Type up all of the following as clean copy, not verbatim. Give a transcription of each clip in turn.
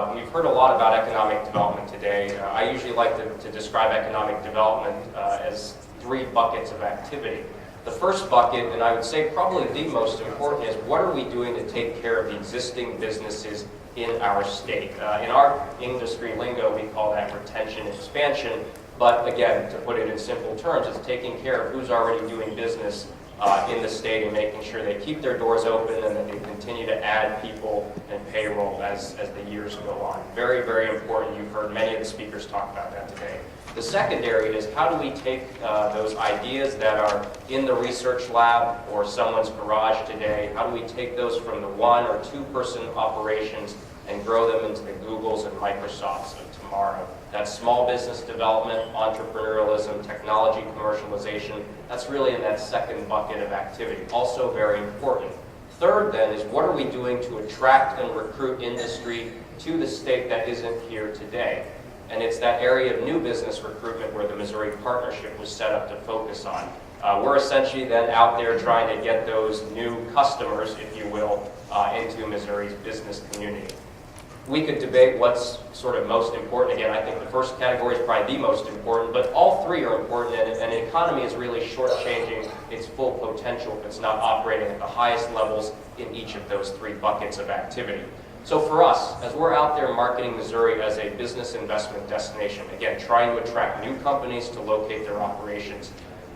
We've heard a lot about economic development today. I usually like to describe economic development as 3 buckets of activity. The first bucket, and I would say probably the most important, is what are we doing to take care of the existing businesses in our state? In our industry lingo, we call that retention expansion. But again, to put it in simple terms, it's taking care of who's already doing business in the state and making sure they keep their doors open and that they continue to add people and payroll as the years go on. Very, very important. You've heard many of the speakers talk about that today. The second area is how do we take those ideas that are in the research lab or someone's garage today, how do we take those from the 1 or 2 person operations and grow them into the Googles and Microsofts of tomorrow? That's small business development, entrepreneurialism, technology commercialization. That's really in that second bucket of activity. Also very important. Third then is what are we doing to attract and recruit industry to the state that isn't here today? And it's that area of new business recruitment where the Missouri Partnership was set up to focus on. We're essentially then out there trying to get those new customers, if you will, into Missouri's business community. We could debate what's sort of most important. Again, I think the first category is probably the most important, but all 3 are important, and an economy is really shortchanging its full potential if it's not operating at the highest levels in each of those 3 buckets of activity. So for us, as we're out there marketing Missouri as a business investment destination, again, trying to attract new companies to locate their operations,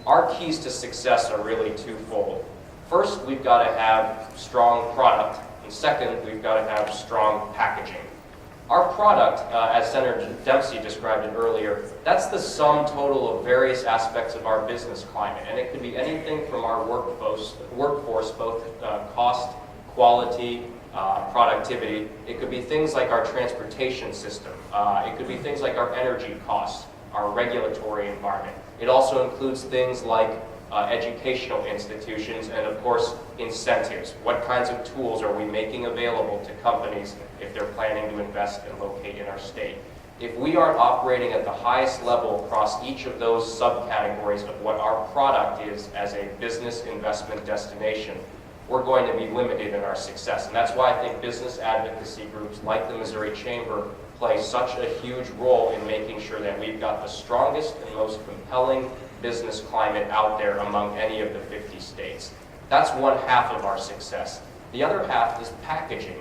our keys to success are really twofold. First, we've got to have strong product. And second, we've got to have strong packaging. Our product, as Senator Dempsey described it earlier, that's the sum total of various aspects of our business climate. And it could be anything from our workforce both cost, quality, productivity. It could be things like our transportation system. It could be things like our energy costs, our regulatory environment. It also includes things like educational institutions, and of course incentives. What kinds of tools are we making available to companies if they're planning to invest and locate in our state? If we aren't operating at the highest level across each of those subcategories of what our product is as a business investment destination, we're going to be limited in our success. And that's why I think business advocacy groups like the Missouri Chamber play such a huge role in making sure that we've got the strongest and most compelling business climate out there among any of the 50 states. That's one half of our success. The other half is packaging.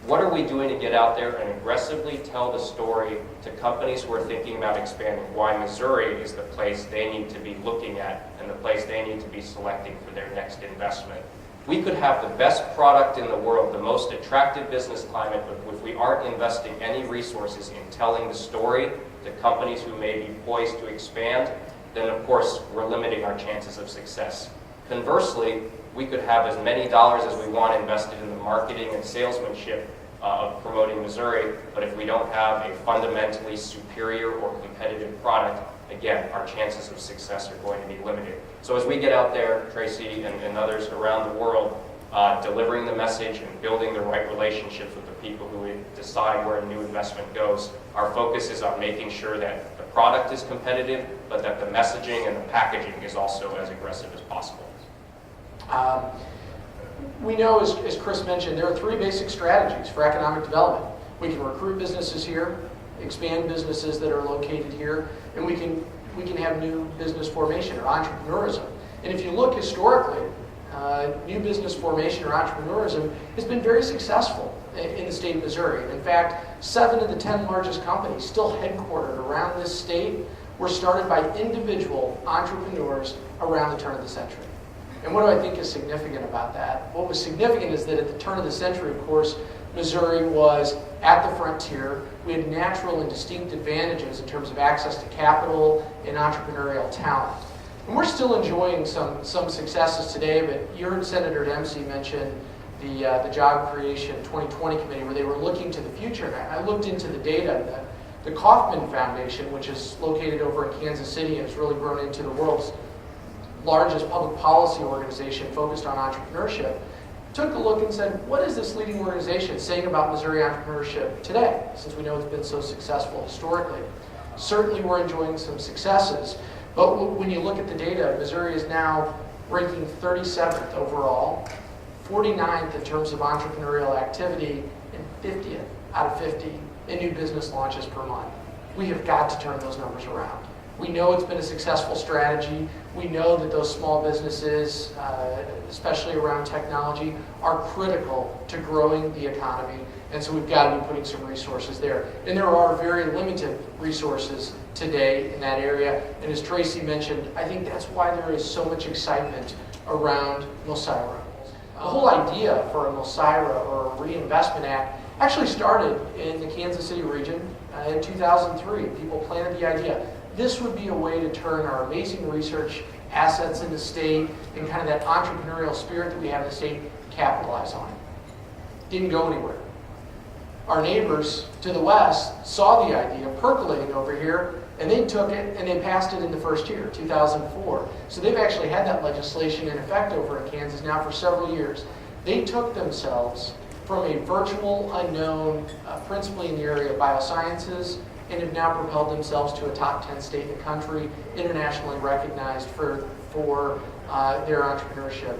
What are we doing to get out there and aggressively tell the story to companies who are thinking about expanding why Missouri is the place they need to be looking at and the place they need to be selecting for their next investment? We could have the best product in the world, the most attractive business climate, but if we aren't investing any resources in telling the story to companies who may be poised to expand, then of course we're limiting our chances of success. Conversely, we could have as many dollars as we want invested in the marketing and salesmanship of promoting Missouri, but if we don't have a fundamentally superior or competitive product, again, our chances of success are going to be limited. So as we get out there, Tracy and others around the world, delivering the message and building the right relationships with the people who decide where a new investment goes, our focus is on making sure that the product is competitive, but that the messaging and the packaging is also as aggressive as possible. We know, as Chris mentioned, there are 3 basic strategies for economic development. We can recruit businesses here, expand businesses that are located here, and we can have new business formation or entrepreneurism. And if you look historically, new business formation or entrepreneurism has been very successful in the state of Missouri. In fact, 7 of the 10 largest companies still headquartered around this state were started by individual entrepreneurs around the turn of the century. And what do I think is significant about that? What was significant is that at the turn of the century, of course, Missouri was at the frontier. We had natural and distinct advantages in terms of access to capital and entrepreneurial talent. And we're still enjoying some successes today, but you heard Senator Dempsey mention the Job Creation 2020 Committee, where they were looking to the future. And I looked into the data. The Kauffman Foundation, which is located over in Kansas City and has really grown into the world's largest public policy organization focused on entrepreneurship, took a look and said, what is this leading organization saying about Missouri entrepreneurship today, since we know it's been so successful historically? Certainly we're enjoying some successes, but when you look at the data, Missouri is now ranking 37th overall, 49th in terms of entrepreneurial activity, and 50th out of 50 in new business launches per month. We have got to turn those numbers around. We know it's been a successful strategy. We know that those small businesses, especially around technology, are critical to growing the economy. And so we've got to be putting some resources there. And there are very limited resources today in that area. And as Tracy mentioned, I think that's why there is so much excitement around Milsira. The whole idea for a Milsira or a Reinvestment Act actually started in the Kansas City region in 2003. People planted the idea. This would be a way to turn our amazing research assets in the state and kind of that entrepreneurial spirit that we have in the state, capitalize on it. Didn't go anywhere. Our neighbors to the west saw the idea percolating over here, and they took it and they passed it in the first year, 2004. So they've actually had that legislation in effect over in Kansas now for several years. They took themselves from a virtual unknown, principally in the area of biosciences, and have now propelled themselves to a top 10 state in the country, internationally recognized for their entrepreneurship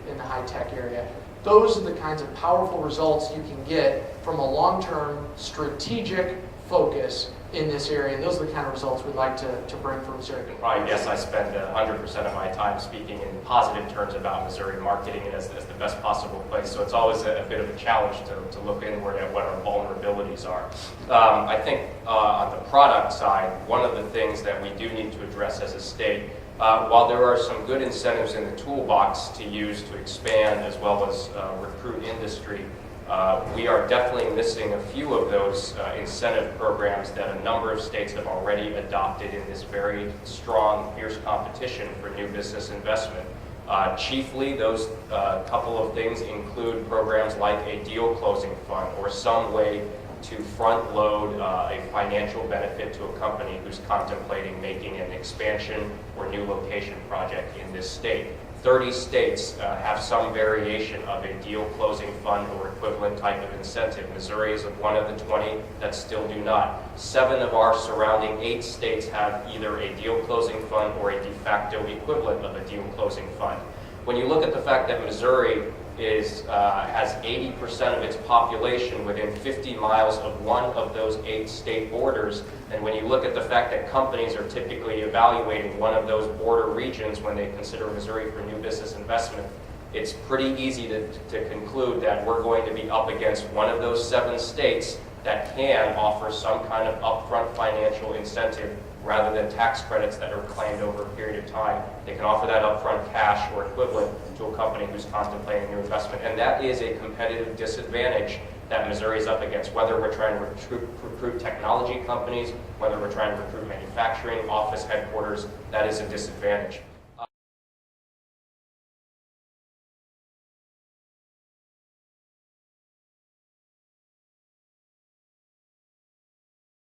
in the high-tech area. Those are the kinds of powerful results you can get from a long-term strategic focus in this area, and those are the kind of results we'd like to bring from Missouri. You can probably guess I spend 100% of my time speaking in positive terms about Missouri, marketing it as the best possible place. So it's always a bit of a challenge to look inward at what our vulnerabilities are. I think on the product side, one of the things that we do need to address as a state, while there are some good incentives in the toolbox to use to expand as well as recruit industry, we are definitely missing a few of those incentive programs that a number of states have already adopted in this very strong, fierce competition for new business investment. Chiefly, those couple of things include programs like a deal closing fund or some way to front load a financial benefit to a company who's contemplating making an expansion or new location project in this state. 30 states have some variation of a deal closing fund or equivalent type of incentive. Missouri is one of the 20 that still do not. 7 of our surrounding 8 states have either a deal closing fund or a de facto equivalent of a deal closing fund. When you look at the fact that Missouri has 80% of its population within 50 miles of one of those 8 state borders, and when you look at the fact that companies are typically evaluating one of those border regions when they consider Missouri for new business investment, it's pretty easy to conclude that we're going to be up against one of those 7 states that can offer some kind of upfront financial incentive rather than tax credits that are claimed over a period of time. They can offer that upfront cash or equivalent to a company who's contemplating new investment. And that is a competitive disadvantage that Missouri is up against, whether we're trying to recruit technology companies, whether we're trying to recruit manufacturing, office headquarters, that is a disadvantage.